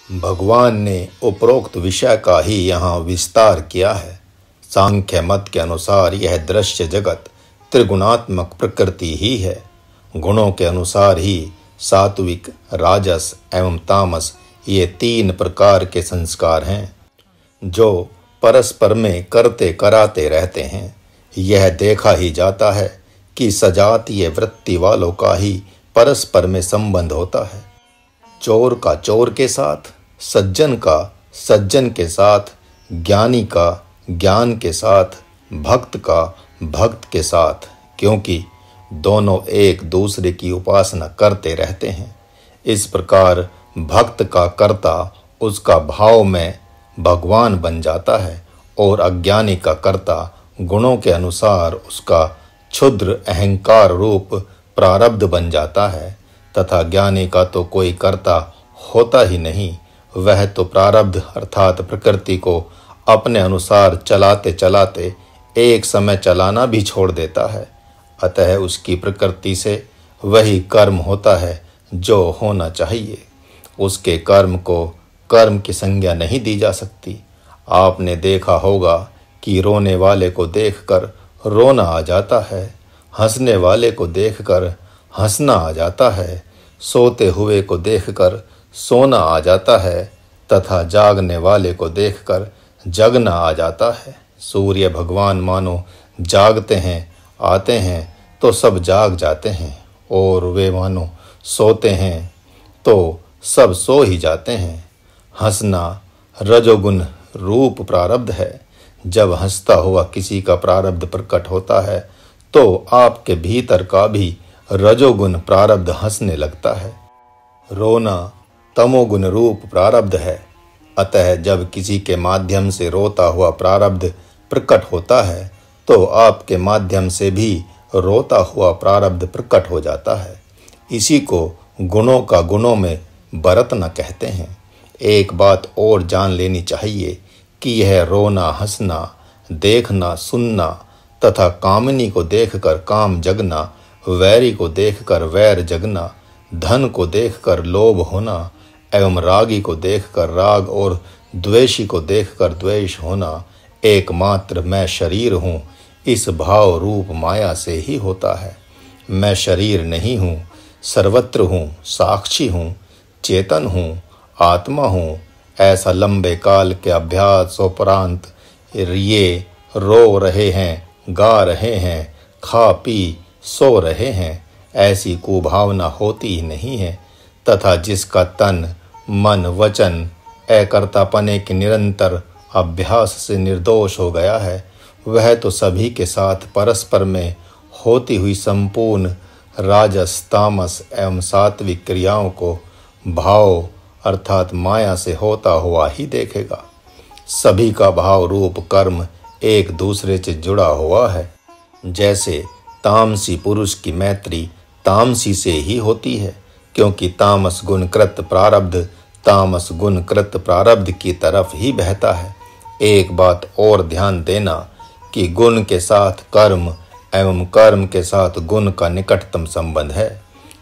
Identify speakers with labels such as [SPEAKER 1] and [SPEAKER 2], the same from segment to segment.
[SPEAKER 1] भगवान ने उपरोक्त विषय का ही यहाँ विस्तार किया है। सांख्य मत के अनुसार यह दृश्य जगत त्रिगुणात्मक प्रकृति ही है। गुणों के अनुसार ही सात्विक, राजस एवं तामस ये 3 प्रकार के संस्कार हैं जो परस्पर में करते कराते रहते हैं। यह देखा ही जाता है कि सजातीय वृत्ति वालों का ही परस्पर में संबंध होता है। चोर का चोर के साथ, सज्जन का सज्जन के साथ, ज्ञानी का ज्ञान के साथ, भक्त का भक्त के साथ, क्योंकि दोनों एक दूसरे की उपासना करते रहते हैं। इस प्रकार भक्त का कर्ता उसका भाव में भगवान बन जाता है और अज्ञानी का कर्ता गुणों के अनुसार उसका क्षुद्र अहंकार रूप प्रारब्ध बन जाता है, तथा ज्ञानी का तो कोई कर्ता होता ही नहीं। वह तो प्रारब्ध अर्थात प्रकृति को अपने अनुसार चलाते चलाते एक समय चलाना भी छोड़ देता है। अतः उसकी प्रकृति से वही कर्म होता है जो होना चाहिए। उसके कर्म को कर्म की संज्ञा नहीं दी जा सकती। आपने देखा होगा कि रोने वाले को देखकर रोना आ जाता है, हंसने वाले को देखकर हंसना आ जाता है, सोते हुए को देखकर सोना आ जाता है तथा जागने वाले को देखकर जगना आ जाता है। सूर्य भगवान मानो जागते हैं, आते हैं तो सब जाग जाते हैं, और वे मानो सोते हैं तो सब सो ही जाते हैं। हंसना रजोगुण रूप प्रारब्ध है। जब हंसता हुआ किसी का प्रारब्ध प्रकट होता है तो आपके भीतर का भी रजोगुण प्रारब्ध हंसने लगता है। रोना तमोगुण रूप प्रारब्ध है। अतः जब किसी के माध्यम से रोता हुआ प्रारब्ध प्रकट होता है तो आपके माध्यम से भी रोता हुआ प्रारब्ध प्रकट हो जाता है। इसी को गुणों का गुणों में बरतना कहते हैं। एक बात और जान लेनी चाहिए कि यह रोना, हंसना, देखना, सुनना तथा कामिनी को देखकर काम जगना, वैरी को देखकर वैर जगना, धन को देखकर लोभ होना एवं रागी को देखकर राग और द्वेषी को देखकर द्वेष होना एकमात्र मैं शरीर हूँ इस भाव रूप माया से ही होता है। मैं शरीर नहीं हूँ, सर्वत्र हूँ, साक्षी हूँ, चेतन हूँ, आत्मा हूँ। ऐसा लंबे काल के अभ्यास उपरांत ये रो रहे हैं, गा रहे हैं, खा पी सो रहे हैं, ऐसी कुभावना होती ही नहीं है। तथा जिसका तन, मन, वचन एकर्तापने के निरंतर अभ्यास से निर्दोष हो गया है, वह तो सभी के साथ परस्पर में होती हुई संपूर्ण राजस, तामस एवं सात्विक क्रियाओं को भाव अर्थात माया से होता हुआ ही देखेगा। सभी का भाव रूप कर्म एक दूसरे से जुड़ा हुआ है। जैसे तामसी पुरुष की मैत्री तामसी से ही होती है, क्योंकि तामस गुणकृत प्रारब्ध तामस गुणकृत प्रारब्ध की तरफ ही बहता है। एक बात और ध्यान देना कि गुण के साथ कर्म एवं कर्म के साथ गुण का निकटतम संबंध है।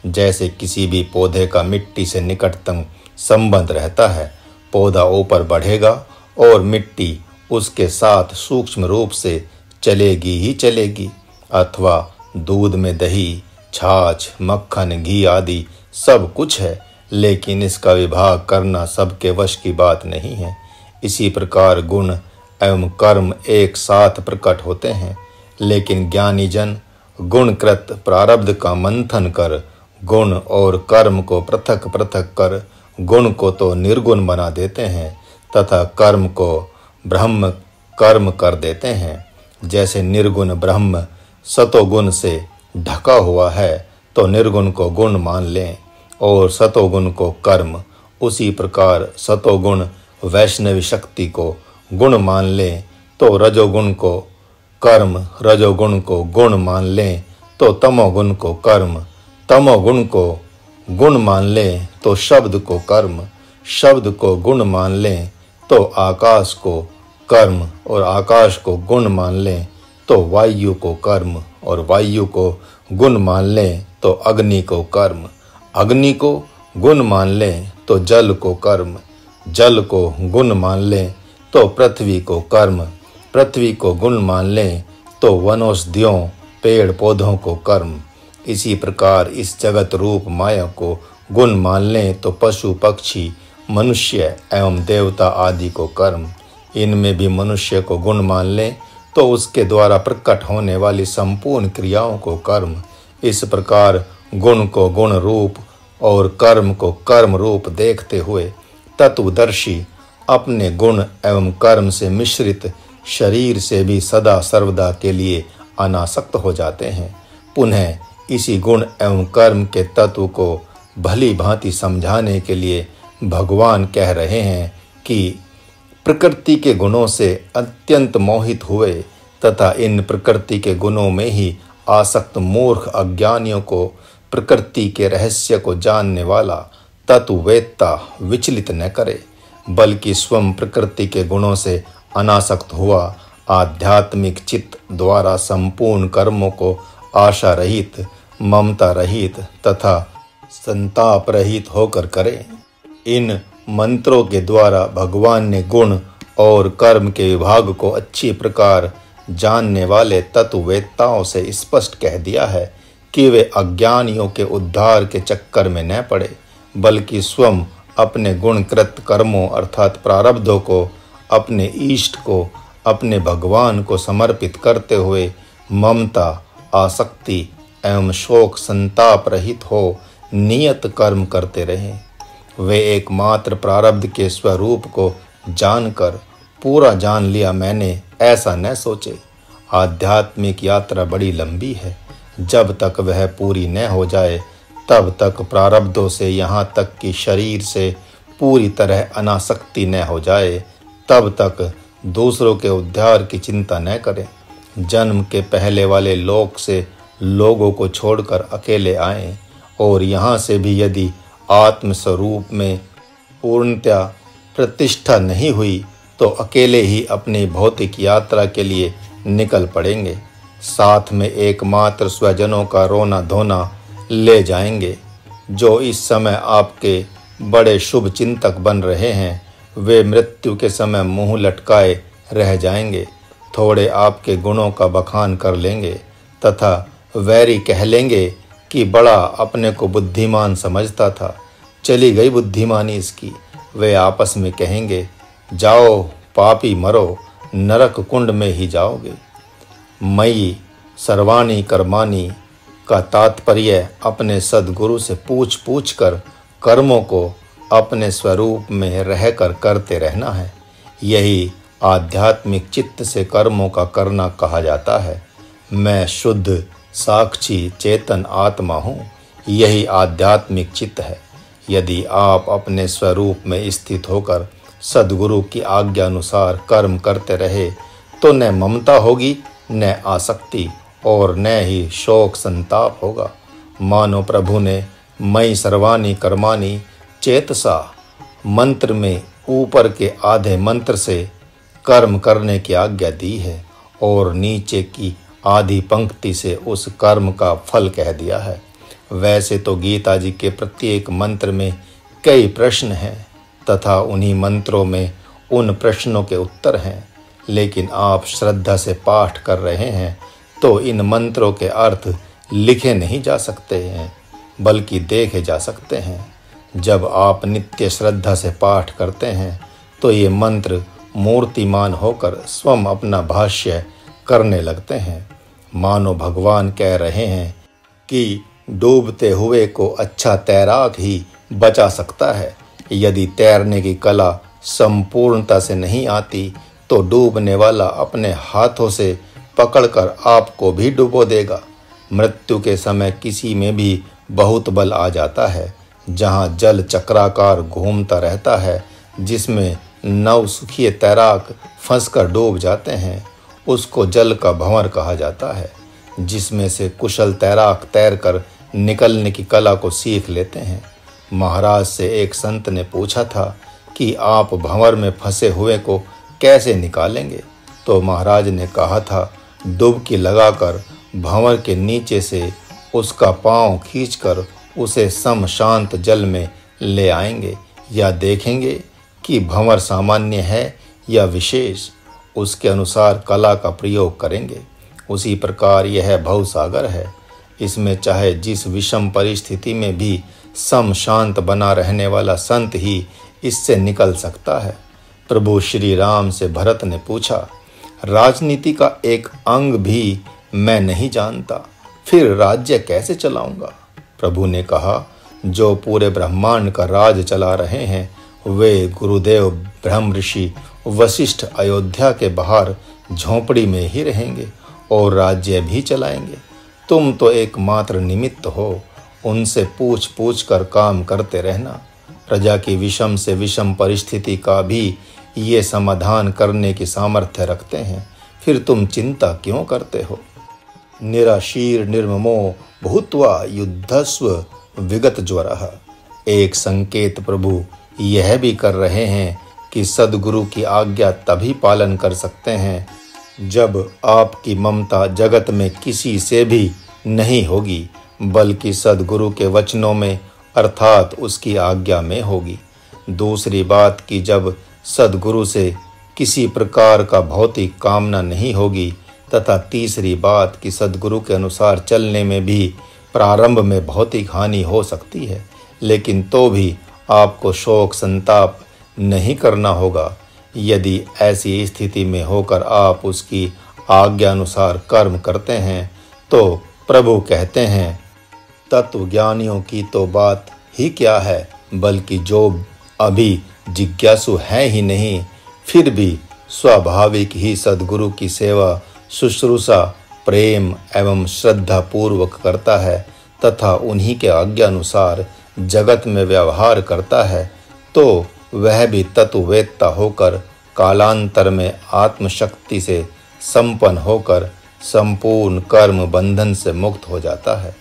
[SPEAKER 1] जैसे किसी भी पौधे का मिट्टी से निकटतम संबंध रहता है, पौधा ऊपर बढ़ेगा और मिट्टी उसके साथ सूक्ष्म रूप से चलेगी ही चलेगी। अथवा दूध में दही, छाछ, मक्खन, घी आदि सब कुछ है, लेकिन इसका विभाग करना सबके वश की बात नहीं है। इसी प्रकार गुण एवं कर्म एक साथ प्रकट होते हैं, लेकिन ज्ञानी जन गुणकृत प्रारब्ध का मंथन कर गुण और कर्म को पृथक पृथक कर गुण को तो निर्गुण बना देते हैं तथा कर्म को ब्रह्म कर्म कर देते हैं। जैसे निर्गुण ब्रह्म सतोगुण से ढका हुआ है तो निर्गुण को गुण मान लें और सतोगुण को कर्म, उसी प्रकार सतोगुण वैष्णवी शक्ति को गुण मान लें तो रजोगुण को कर्म, रजोगुण को गुण मान लें तो तमोगुण को कर्म, तमोगुण को गुण मान लें तो शब्द को कर्म, शब्द को गुण मान लें तो आकाश को कर्म और आकाश को गुण मान लें तो वायु को कर्म और वायु को गुण मान लें तो अग्नि को कर्म, अग्नि को गुण मान लें तो जल को कर्म, जल को गुण मान लें तो पृथ्वी को कर्म, पृथ्वी को गुण मान लें तो वनौषधियों पेड़ पौधों को कर्म। इसी प्रकार इस जगत रूप माया को गुण मान लें तो पशु पक्षी मनुष्य एवं देवता आदि को कर्म। इनमें भी मनुष्य को गुण मान लें तो उसके द्वारा प्रकट होने वाली संपूर्ण क्रियाओं को कर्म। इस प्रकार गुण को गुण रूप और कर्म को कर्म रूप देखते हुए तत्वदर्शी अपने गुण एवं कर्म से मिश्रित शरीर से भी सदा सर्वदा के लिए अनासक्त हो जाते हैं। पुनः इसी गुण एवं कर्म के तत्व को भली भांति समझाने के लिए भगवान कह रहे हैं कि प्रकृति के गुणों से अत्यंत मोहित हुए तथा इन प्रकृति के गुणों में ही आसक्त मूर्ख अज्ञानियों को प्रकृति के रहस्य को जानने वाला तत्ववेत्ता विचलित न करे, बल्कि स्वयं प्रकृति के गुणों से अनासक्त हुआ आध्यात्मिक चित्त द्वारा संपूर्ण कर्मों को आशा रहित, ममता रहित तथा संताप रहित होकर करे। इन मंत्रों के द्वारा भगवान ने गुण और कर्म के विभाग को अच्छी प्रकार जानने वाले तत्ववेत्ताओं से स्पष्ट कह दिया है कि वे अज्ञानियों के उद्धार के चक्कर में न पड़े, बल्कि स्वयं अपने गुणकृत कर्मों अर्थात प्रारब्धों को, अपने इष्ट को, अपने भगवान को समर्पित करते हुए ममता, आसक्ति एवं शोक संताप रहित हो नियत कर्म करते रहें। वे एकमात्र प्रारब्ध के स्वरूप को जानकर पूरा जान लिया मैंने, ऐसा न सोचे। आध्यात्मिक यात्रा बड़ी लंबी है। जब तक वह पूरी न हो जाए तब तक प्रारब्धों से यहाँ तक कि शरीर से पूरी तरह अनासक्ति न हो जाए तब तक दूसरों के उद्धार की चिंता न करें। जन्म के पहले वाले लोक से लोगों को छोड़कर अकेले आएं और यहाँ से भी यदि आत्मस्वरूप में पूर्णतया प्रतिष्ठा नहीं हुई तो अकेले ही अपनी भौतिक यात्रा के लिए निकल पड़ेंगे। साथ में एकमात्र स्वजनों का रोना धोना ले जाएंगे। जो इस समय आपके बड़े शुभ चिंतक बन रहे हैं वे मृत्यु के समय मुंह लटकाए रह जाएंगे। थोड़े आपके गुणों का बखान कर लेंगे तथा वैरी कह लेंगे कि बड़ा अपने को बुद्धिमान समझता था, चली गई बुद्धिमानी इसकी। वे आपस में कहेंगे, जाओ पापी मरो, नरक कुंड में ही जाओगे। मयि सर्वाणी कर्माणि का तात्पर्य अपने सद्गुरु से पूछ पूछ कर कर्मों को अपने स्वरूप में रहकर करते रहना है। यही आध्यात्मिक चित्त से कर्मों का करना कहा जाता है। मैं शुद्ध साक्षी चेतन आत्मा हूँ, यही आध्यात्मिक चित्त है। यदि आप अपने स्वरूप में स्थित होकर सद्गुरु की आज्ञा अनुसार कर्म करते रहे तो न ममता होगी, न आसक्ति और न ही शोक संताप होगा। मानो प्रभु ने मयि सर्वाणी कर्माणि चेतसा मंत्र में ऊपर के आधे मंत्र से कर्म करने की आज्ञा दी है और नीचे की आधी पंक्ति से उस कर्म का फल कह दिया है। वैसे तो गीता जी के प्रत्येक मंत्र में कई प्रश्न हैं तथा उन्हीं मंत्रों में उन प्रश्नों के उत्तर हैं, लेकिन आप श्रद्धा से पाठ कर रहे हैं तो इन मंत्रों के अर्थ लिखे नहीं जा सकते हैं बल्कि देखे जा सकते हैं। जब आप नित्य श्रद्धा से पाठ करते हैं तो ये मंत्र मूर्तिमान होकर स्वयं अपना भाष्य करने लगते हैं। मानो भगवान कह रहे हैं कि डूबते हुए को अच्छा तैराक ही बचा सकता है। यदि तैरने की कला संपूर्णता से नहीं आती तो डूबने वाला अपने हाथों से पकड़कर आपको भी डुबो देगा। मृत्यु के समय किसी में भी बहुत बल आ जाता है। जहाँ जल चक्राकार घूमता रहता है, जिसमें नवसुखिए तैराक फंसकर डूब जाते हैं, उसको जल का भंवर कहा जाता है। जिसमें से कुशल तैराक तैरकर निकलने की कला को सीख लेते हैं। महाराज से एक संत ने पूछा था कि आप भंवर में फंसे हुए को कैसे निकालेंगे? तो महाराज ने कहा था, डुबकी लगाकर भंवर के नीचे से उसका पांव खींचकर उसे सम शांत जल में ले आएंगे, या देखेंगे कि भंवर सामान्य है या विशेष, उसके अनुसार कला का प्रयोग करेंगे। उसी प्रकार यह भवसागर है, इसमें चाहे जिस विषम परिस्थिति में भी सम शांत बना रहने वाला संत ही इससे निकल सकता है। प्रभु श्री राम से भरत ने पूछा, राजनीति का एक अंग भी मैं नहीं जानता, फिर राज्य कैसे चलाऊंगा? प्रभु ने कहा, जो पूरे ब्रह्मांड का राज चला रहे हैं वे गुरुदेव ब्रह्म ऋषि वशिष्ठ अयोध्या के बाहर झोंपड़ी में ही रहेंगे और राज्य भी चलाएंगे। तुम तो एकमात्र निमित्त हो, उनसे पूछ पूछ कर काम करते रहना। प्रजा की विषम से विषम परिस्थिति का भी ये समाधान करने की सामर्थ्य रखते हैं, फिर तुम चिंता क्यों करते हो? निराशीर निर्ममो भूत्वा युद्धस्व विगत ज्वरः। एक संकेत प्रभु यह भी कर रहे हैं कि सद्गुरु की आज्ञा तभी पालन कर सकते हैं जब आपकी ममता जगत में किसी से भी नहीं होगी, बल्कि सद्गुरु के वचनों में अर्थात उसकी आज्ञा में होगी। दूसरी बात कि जब सद्गुरु से किसी प्रकार का भौतिक कामना नहीं होगी, तथा तीसरी बात कि सद्गुरु के अनुसार चलने में भी प्रारंभ में भौतिक हानि हो सकती है, लेकिन तो भी आपको शोक संताप नहीं करना होगा। यदि ऐसी स्थिति में होकर आप उसकी आज्ञा अनुसार कर्म करते हैं तो प्रभु कहते हैं, तत्वज्ञानियों की तो बात ही क्या है, बल्कि जो अभी जिज्ञासु है ही नहीं, फिर भी स्वाभाविक ही सद्गुरु की सेवा शुश्रूषा प्रेम एवं श्रद्धा पूर्वक करता है तथा उन्हीं के आज्ञा अनुसार जगत में व्यवहार करता है, तो वह भी तत्ववेत्ता होकर कालांतर में आत्मशक्ति से संपन्न होकर संपूर्ण कर्म बंधन से मुक्त हो जाता है।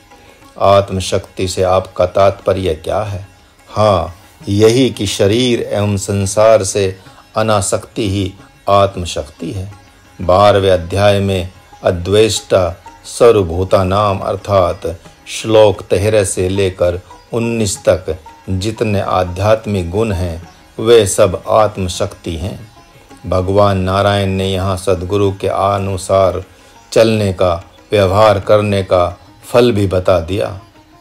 [SPEAKER 1] आत्मशक्ति से आपका तात्पर्य क्या है? हाँ, यही कि शरीर एवं संसार से अनासक्ति ही आत्मशक्ति है। 12वें अध्याय में अद्वेष्टा सर्वभूतानाम अर्थात श्लोक 13 से लेकर 19 तक जितने आध्यात्मिक गुण हैं वे सब आत्मशक्ति हैं। भगवान नारायण ने यहाँ सद्गुरु के अनुसार चलने का व्यवहार करने का फल भी बता दिया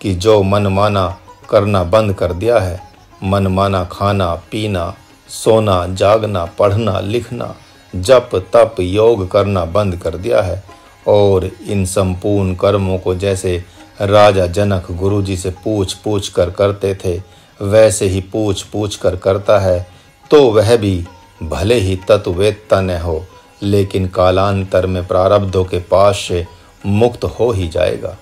[SPEAKER 1] कि जो मनमाना करना बंद कर दिया है, मनमाना खाना पीना सोना जागना पढ़ना लिखना जप तप योग करना बंद कर दिया है और इन संपूर्ण कर्मों को जैसे राजा जनक गुरुजी से पूछ पूछ कर करते थे वैसे ही पूछ पूछ कर करता है, तो वह भी भले ही तत्ववेत्ता न हो, लेकिन कालांतर में प्रारब्धों के पास से मुक्त हो ही जाएगा।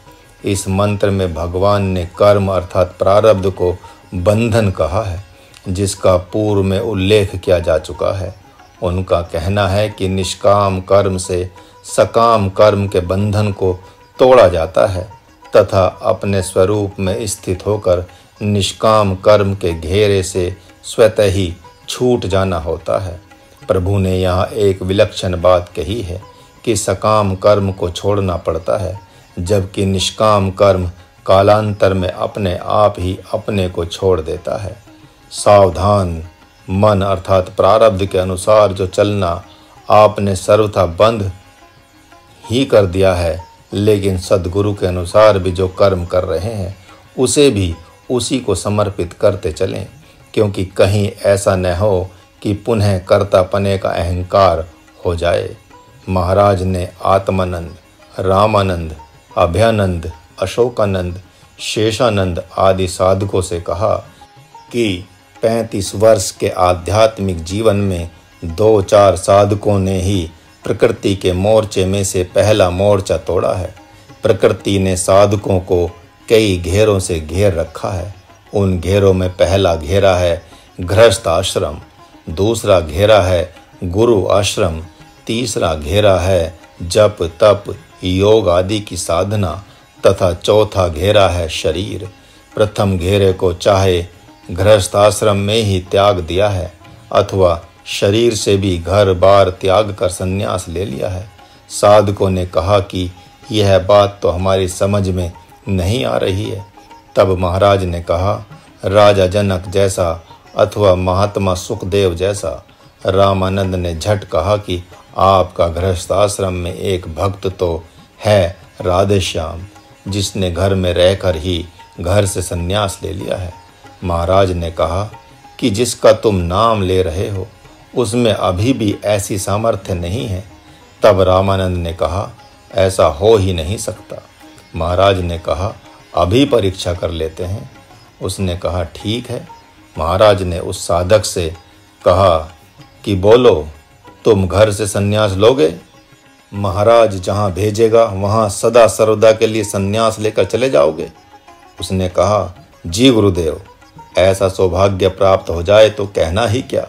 [SPEAKER 1] इस मंत्र में भगवान ने कर्म अर्थात प्रारब्ध को बंधन कहा है, जिसका पूर्व में उल्लेख किया जा चुका है। उनका कहना है कि निष्काम कर्म से सकाम कर्म के बंधन को तोड़ा जाता है तथा अपने स्वरूप में स्थित होकर निष्काम कर्म के घेरे से स्वतः ही छूट जाना होता है। प्रभु ने यहाँ एक विलक्षण बात कही है कि सकाम कर्म को छोड़ना पड़ता है, जबकि निष्काम कर्म कालांतर में अपने आप ही अपने को छोड़ देता है। सावधान मन अर्थात प्रारब्ध के अनुसार जो चलना आपने सर्वथा बंद ही कर दिया है, लेकिन सद्गुरु के अनुसार भी जो कर्म कर रहे हैं उसे भी उसी को समर्पित करते चलें, क्योंकि कहीं ऐसा न हो कि पुनः कर्तापने का अहंकार हो जाए। महाराज ने आत्मानंद, रामानंद, अभयानंद, अशोकानंद, शेषानंद आदि साधकों से कहा कि 35 वर्ष के आध्यात्मिक जीवन में 2-4 साधकों ने ही प्रकृति के मोर्चे में से पहला मोर्चा तोड़ा है। प्रकृति ने साधकों को कई घेरों से घेर रखा है। उन घेरों में पहला घेरा है गृहस्थ आश्रम, दूसरा घेरा है गुरु आश्रम, तीसरा घेरा है जप तप योग आदि की साधना तथा चौथा घेरा है शरीर। प्रथम घेरे को चाहे गृहस्थ आश्रम में ही त्याग दिया है अथवा शरीर से भी घर बार त्याग कर संन्यास ले लिया है। साधकों ने कहा कि यह बात तो हमारी समझ में नहीं आ रही है। तब महाराज ने कहा, राजा जनक जैसा अथवा महात्मा सुखदेव जैसा। रामानंद ने झट कहा कि आपका गृहस्थ आश्रम में एक भक्त तो है राधेश्याम, जिसने घर में रहकर ही घर से संन्यास ले लिया है। महाराज ने कहा कि जिसका तुम नाम ले रहे हो उसमें अभी भी ऐसी सामर्थ्य नहीं है। तब रामानंद ने कहा, ऐसा हो ही नहीं सकता। महाराज ने कहा, अभी परीक्षा कर लेते हैं। उसने कहा, ठीक है। महाराज ने उस साधक से कहा कि बोलो, तुम घर से संन्यास लोगे? महाराज जहाँ भेजेगा वहाँ सदा सर्वदा के लिए संन्यास लेकर चले जाओगे? उसने कहा, जी गुरुदेव, ऐसा सौभाग्य प्राप्त हो जाए तो कहना ही क्या।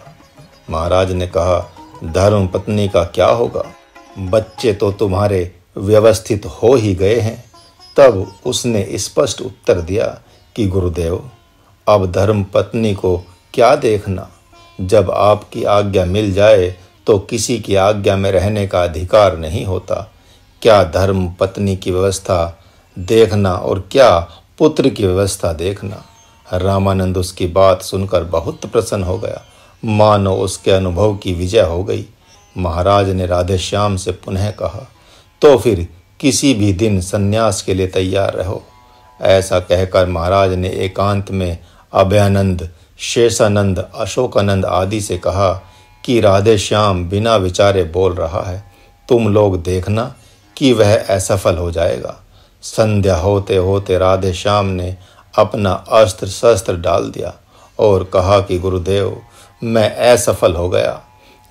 [SPEAKER 1] महाराज ने कहा, धर्म पत्नी का क्या होगा? बच्चे तो तुम्हारे व्यवस्थित हो ही गए हैं। तब उसने स्पष्ट उत्तर दिया कि गुरुदेव, अब धर्म पत्नी को क्या देखना। जब आपकी आज्ञा मिल जाए तो किसी की आज्ञा में रहने का अधिकार नहीं होता। क्या धर्म पत्नी की व्यवस्था देखना और क्या पुत्र की व्यवस्था देखना। रामानंद उसकी बात सुनकर बहुत प्रसन्न हो गया, मानो उसके अनुभव की विजय हो गई। महाराज ने राधेश्याम से पुनः कहा, तो फिर किसी भी दिन संन्यास के लिए तैयार रहो। ऐसा कहकर महाराज ने एकांत में अभयानंद, शेषानंद, अशोकानंद आदि से कहा कि राधेश्याम बिना विचारे बोल रहा है, तुम लोग देखना कि वह असफल हो जाएगा। संध्या होते होते राधेश्याम ने अपना अस्त्र शस्त्र डाल दिया और कहा कि गुरुदेव, मैं असफल हो गया।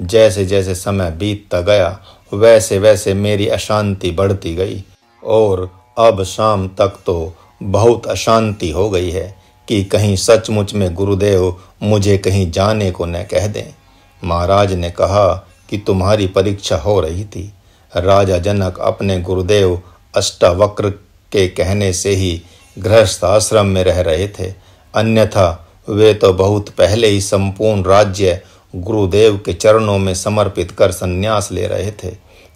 [SPEAKER 1] जैसे जैसे समय बीतता गया वैसे वैसे मेरी अशांति बढ़ती गई और अब शाम तक तो बहुत अशांति हो गई है कि कहीं सचमुच में गुरुदेव मुझे कहीं जाने को न कह दें। महाराज ने कहा कि तुम्हारी परीक्षा हो रही थी। राजा जनक अपने गुरुदेव अष्टावक्र के कहने से ही गृहस्थ आश्रम में रह रहे थे, अन्यथा वे तो बहुत पहले ही संपूर्ण राज्य गुरुदेव के चरणों में समर्पित कर संन्यास ले रहे थे।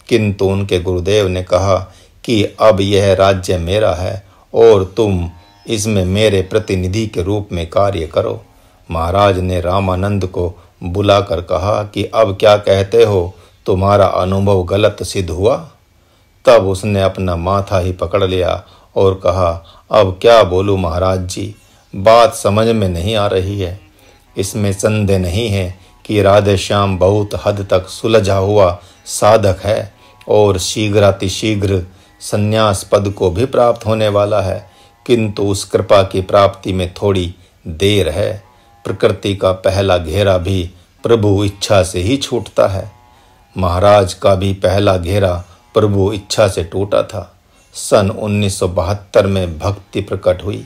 [SPEAKER 1] किंतु उनके गुरुदेव ने कहा कि अब यह राज्य मेरा है और तुम इसमें मेरे प्रतिनिधि के रूप में कार्य करो। महाराज ने रामानंद को बुलाकर कहा कि अब क्या कहते हो, तुम्हारा अनुभव गलत सिद्ध हुआ? तब उसने अपना माथा ही पकड़ लिया और कहा, अब क्या बोलूं महाराज जी, बात समझ में नहीं आ रही है। इसमें संदेह नहीं है कि राधेश्याम बहुत हद तक सुलझा हुआ साधक है और शीघ्रातिशीघ्र संन्यास पद को भी प्राप्त होने वाला है, किंतु उस कृपा की प्राप्ति में थोड़ी देर है। प्रकृति का पहला घेरा भी प्रभु इच्छा से ही छूटता है। महाराज का भी पहला घेरा प्रभु इच्छा से टूटा था। सन 1972 में भक्ति प्रकट हुई।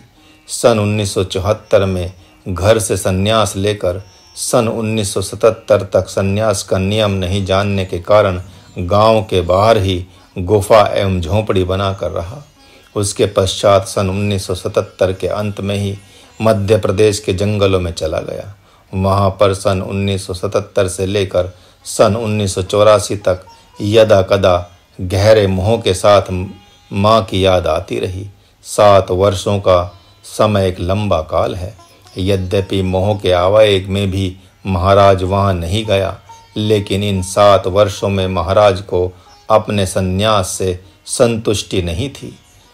[SPEAKER 1] सन 1974 में घर से संन्यास लेकर सन 1977 तक संन्यास का नियम नहीं जानने के कारण गांव के बाहर ही गुफा एवं झोंपड़ी बनाकर रहा। उसके पश्चात सन 1977 के अंत में ही मध्य प्रदेश के जंगलों में चला गया। वहां पर सन 1977 से लेकर सन 1984 तक यदा कदा गहरे मोह के साथ माँ की याद आती रही। 7 वर्षों का समय एक लंबा काल है। यद्यपि मोह के आवेग में भी महाराज वहां नहीं गया, लेकिन इन 7 वर्षों में महाराज को अपने संन्यास से संतुष्टि नहीं थी,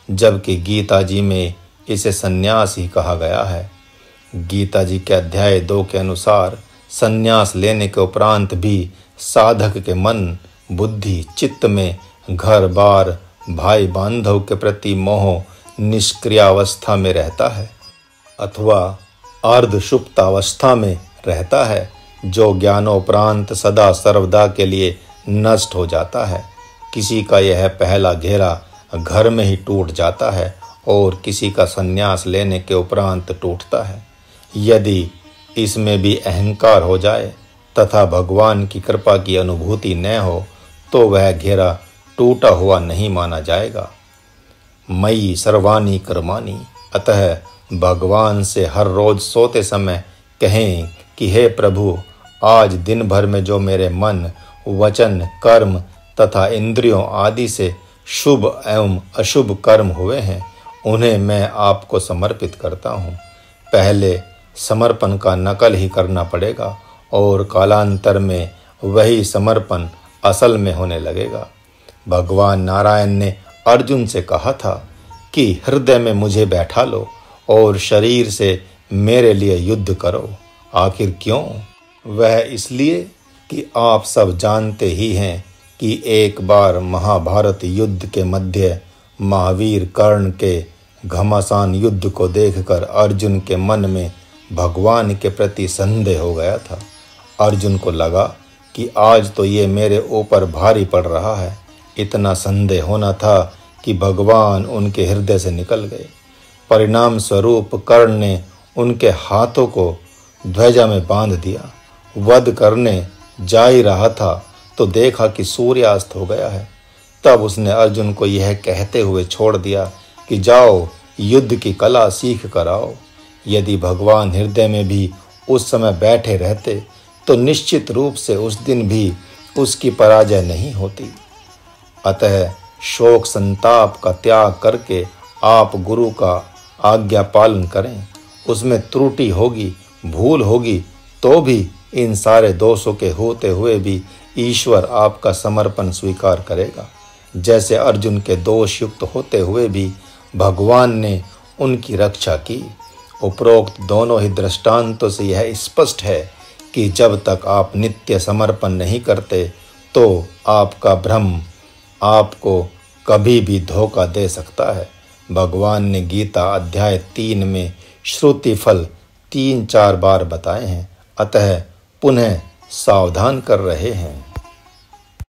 [SPEAKER 1] जबकि गीता जी में इसे संन्यास ही कहा गया है। गीता जी के अध्याय 2 के अनुसार संन्यास लेने के उपरांत भी साधक के मन, बुद्धि, चित्त में घर बार, भाई बांधव के प्रति मोह निष्क्रियावस्था में रहता है अथवा अर्धसुप्तावस्था में रहता है, जो ज्ञानोपरांत सदा सर्वदा के लिए नष्ट हो जाता है। किसी का यह पहला घेरा घर में ही टूट जाता है और किसी का संन्यास लेने के उपरांत टूटता है। यदि इसमें भी अहंकार हो जाए तथा भगवान की कृपा की अनुभूति न हो तो वह घेरा टूटा हुआ नहीं माना जाएगा। मयि सर्वाणि कर्माणि, अतः भगवान से हर रोज सोते समय कहें कि हे प्रभु, आज दिन भर में जो मेरे मन, वचन, कर्म तथा इंद्रियों आदि से शुभ एवं अशुभ कर्म हुए हैं, उन्हें मैं आपको समर्पित करता हूँ। पहले समर्पण का नकल ही करना पड़ेगा और कालांतर में वही समर्पण असल में होने लगेगा। भगवान नारायण ने अर्जुन से कहा था कि हृदय में मुझे बैठा लो और शरीर से मेरे लिए युद्ध करो। आखिर क्यों? वह इसलिए कि आप सब जानते ही हैं कि एक बार महाभारत युद्ध के मध्य महावीर कर्ण के घमासान युद्ध को देखकर अर्जुन के मन में भगवान के प्रति संदेह हो गया था। अर्जुन को लगा कि आज तो ये मेरे ऊपर भारी पड़ रहा है। इतना संदेह होना था कि भगवान उनके हृदय से निकल गए। परिणाम स्वरूप कर्ण ने उनके हाथों को ध्वजा में बांध दिया। वध करने जा ही रहा था तो देखा कि सूर्यास्त हो गया है। तब उसने अर्जुन को यह कहते हुए छोड़ दिया कि जाओ युद्ध की कला सीख कर आओ। यदि भगवान हृदय में भी उस समय बैठे रहते तो निश्चित रूप से उस दिन भी उसकी पराजय नहीं होती। अतः शोक संताप का त्याग करके आप गुरु का आज्ञा पालन करें। उसमें त्रुटि होगी, भूल होगी, तो भी इन सारे दोषों के होते हुए भी ईश्वर आपका समर्पण स्वीकार करेगा। जैसे अर्जुन के दोष युक्त होते हुए भी भगवान ने उनकी रक्षा की। उपरोक्त दोनों ही दृष्टांतों से यह स्पष्ट है कि जब तक आप नित्य समर्पण नहीं करते तो आपका भ्रम आपको कभी भी धोखा दे सकता है। भगवान ने गीता अध्याय 3 में श्रुति फल 3-4 बार बताए हैं, अतः पुनः सावधान कर रहे हैं।